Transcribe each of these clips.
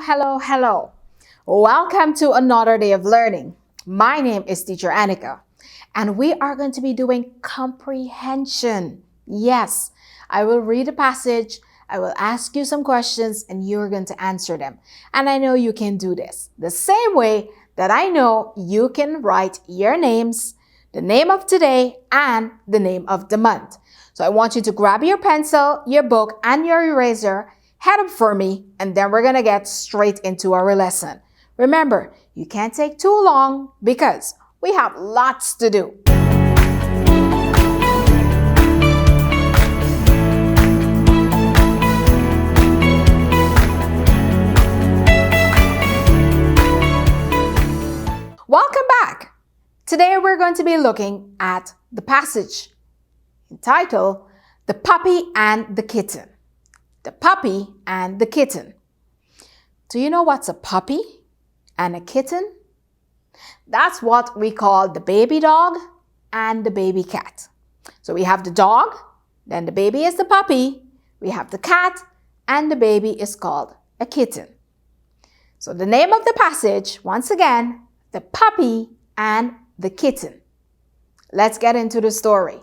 Hello. Welcome to another day of learning. My name is Teacher Annika, and we are going to be doing comprehension. Yes, I will read a passage, I will ask you some questions, and you're going to answer them. And I know you can do this the same way that I know you can write your names, the name of today, and the name of the month. So I want you to grab your pencil, your book, and your eraser, head up for me, and then we're going to get straight into our lesson. Remember, you can't take too long because we have lots to do. Welcome back. Today we're going to be looking at the passage entitled The Puppy and the Kitten. The puppy and the kitten. Do you know what's a puppy and a kitten? That's what we call the baby dog and the baby cat. So we have the dog, then the baby is the puppy, we have the cat, and the baby is called a kitten. So the name of the passage, once again, The Puppy and the Kitten. Let's get into the story.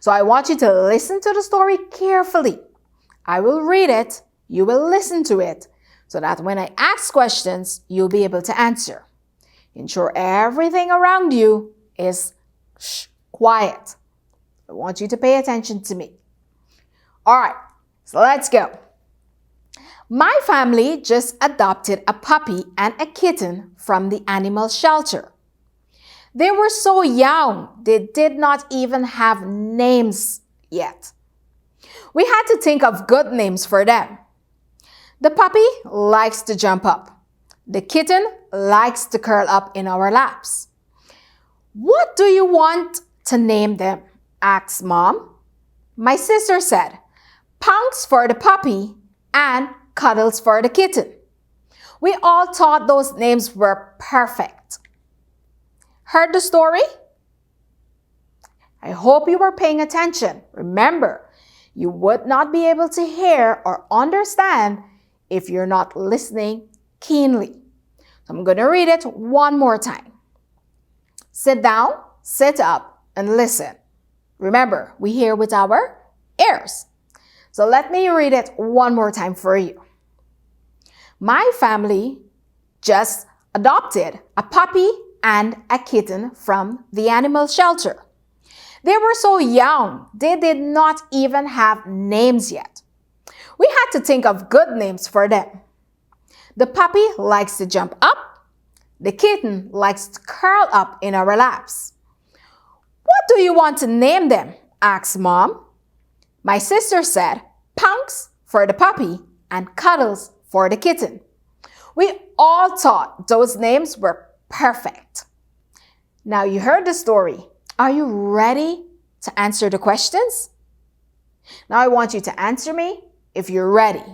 So I want you to listen to the story carefully. I will read it, you will listen to it, so that when I ask questions, you'll be able to answer. Ensure everything around you is quiet. I want you to pay attention to me. All right, so let's go. My family just adopted a puppy and a kitten from the animal shelter. They were so young, they did not even have names yet. We had to think of good names for them. The puppy likes to jump up. The kitten likes to curl up in our laps. What do you want to name them? Asked Mom. My sister said, Pounce for the puppy and Cuddles for the kitten. We all thought those names were perfect. Heard the story? I hope you were paying attention. Remember, you would not be able to hear or understand if you're not listening keenly. So I'm going to read it one more time. Sit down, sit up, and listen. Remember, we hear with our ears. So let me read it one more time for you. My family just adopted a puppy and a kitten from the animal shelter. They were so young, they did not even have names yet. We had to think of good names for them. The puppy likes to jump up. The kitten likes to curl up in our laps. What do you want to name them? Asked Mom. My sister said, Pounce for the puppy and Cuddles for the kitten. We all thought those names were perfect. Now you heard the story. Are you ready to answer the questions? Now I want you to answer me if you're ready.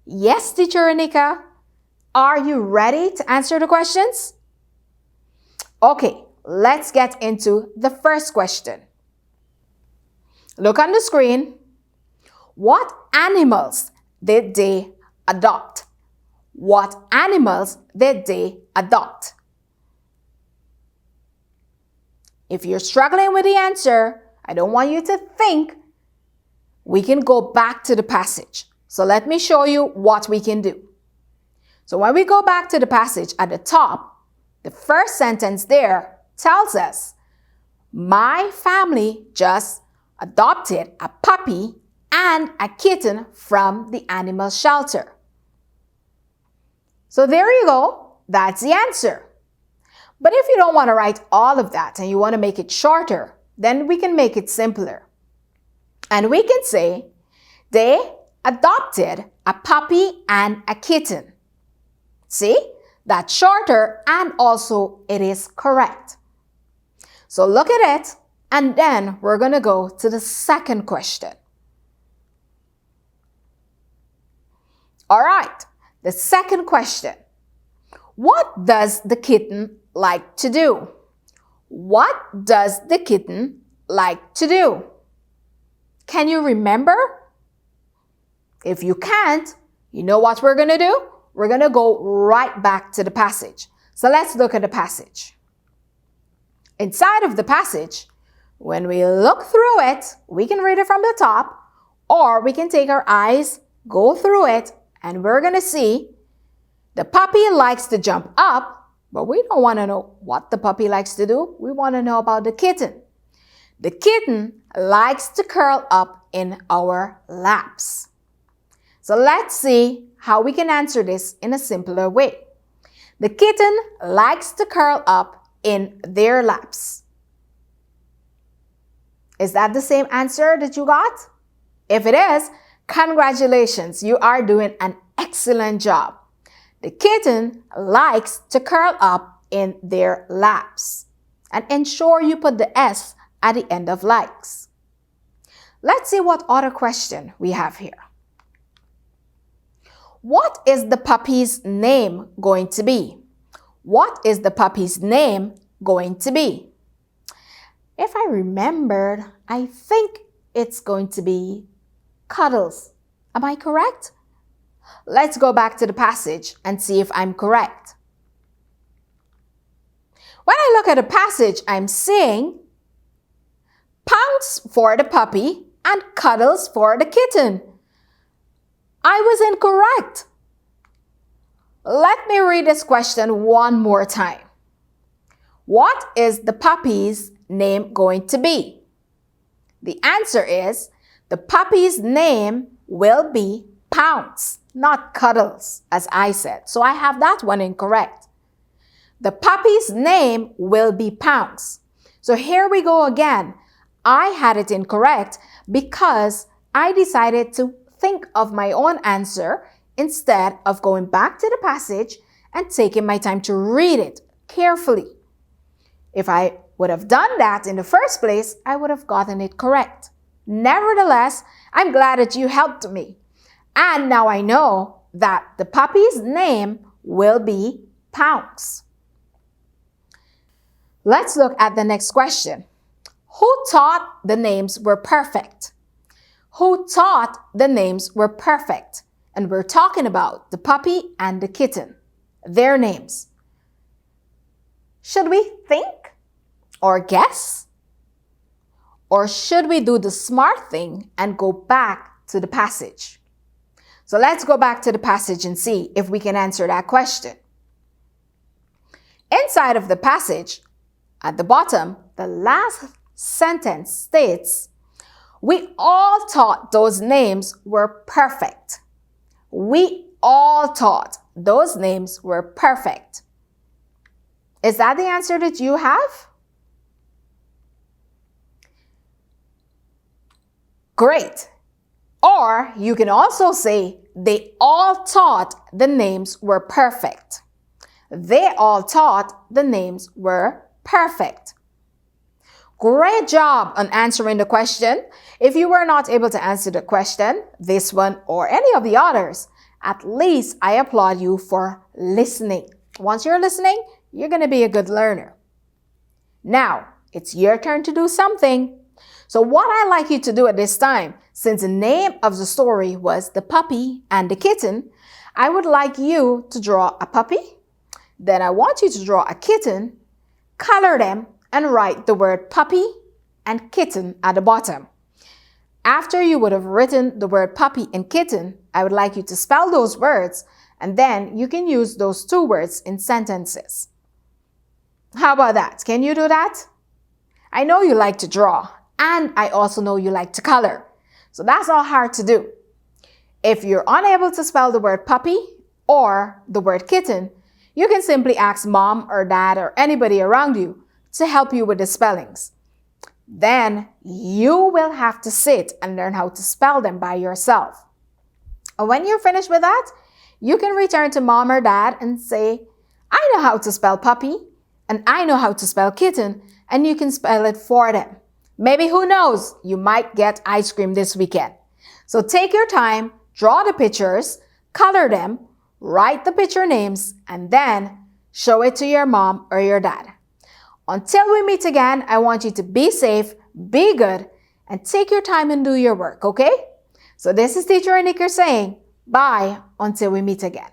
Yes, Teacher Anika. Are you ready to answer the questions? Okay, let's get into the first question. Look on the screen. What animals did they adopt? What animals did they adopt? If you're struggling with the answer, I don't want you to think. We can go back to the passage. So let me show you what we can do. So when we go back to the passage at the top, the first sentence there tells us, my family just adopted a puppy and a kitten from the animal shelter. So there you go. That's the answer. But if you don't want to write all of that and you want to make it shorter, then we can make it simpler. And we can say, they adopted a puppy and a kitten. See, that's shorter and also it is correct. So look at it and then we're going to go to the second question. All right, the second question. What does the kitten like to do? What does the kitten like to do? Can you remember? If you can't, you know what we're going to do? we're going to go right back to the passage. So let's look at the passage. Inside of the passage, when we look through it, we can read it from the top, or we can take our eyes, go through it, and we're going to see the puppy likes to jump up, but we don't want to know what the puppy likes to do. We want to know about the kitten. The kitten likes to curl up in our laps. So let's see how we can answer this in a simpler way. The kitten likes to curl up in their laps. Is that the same answer that you got? If it is, congratulations, you are doing an excellent job. The kitten likes to curl up in their laps. And ensure you put the S at the end of likes. Let's see what other question we have here. What is the puppy's name going to be? What is the puppy's name going to be? If I remembered, I think it's going to be Cuddles. Am I correct? Let's go back to the passage and see if I'm correct. When I look at the passage, I'm seeing Pounce for the puppy and Cuddles for the kitten. I was incorrect. Let me read this question one more time. What is the puppy's name going to be? The answer is the puppy's name will be Pounce, not Cuddles, as I said. So I have that one incorrect. The puppy's name will be Pounce. So here we go again. I had it incorrect because I decided to think of my own answer instead of going back to the passage and taking my time to read it carefully. If I would have done that in the first place, I would have gotten it correct. Nevertheless, I'm glad that you helped me. And now I know that the puppy's name will be Pounce. Let's look at the next question. Who taught the names were perfect? Who taught the names were perfect? And we're talking about the puppy and the kitten, their names. Should we think or guess? Or should we do the smart thing and go back to the passage? So let's go back to the passage and see if we can answer that question. Inside of the passage, at the bottom, the last sentence states, we all thought those names were perfect. We all thought those names were perfect. Is that the answer that you have? Great. Or you can also say, they all thought the names were perfect. They all thought the names were perfect. Great job on answering the question. If you were not able to answer the question, this one or any of the others, at least I applaud you for listening. Once you're listening, you're going to be a good learner. Now, it's your turn to do something. So what I'd like you to do at this time, since the name of the story was The Puppy and the Kitten, I would like you to draw a puppy. Then I want you to draw a kitten, color them, and write the word puppy and kitten at the bottom. After you would have written the word puppy and kitten, I would like you to spell those words, and then you can use those two words in sentences. How about that? Can you do that? I know you like to draw, and I also know you like to color. So that's not hard to do. If you're unable to spell the word puppy or the word kitten, you can simply ask mom or dad or anybody around you to help you with the spellings. Then you will have to sit and learn how to spell them by yourself. And when you're finished with that, you can return to mom or dad and say, I know how to spell puppy and I know how to spell kitten, and you can spell it for them. Maybe, who knows, you might get ice cream this weekend. So take your time, draw the pictures, color them, write the picture names, and then show it to your mom or your dad. Until we meet again, I want you to be safe, be good, and take your time and do your work, okay? So this is Teacher Anika saying bye until we meet again.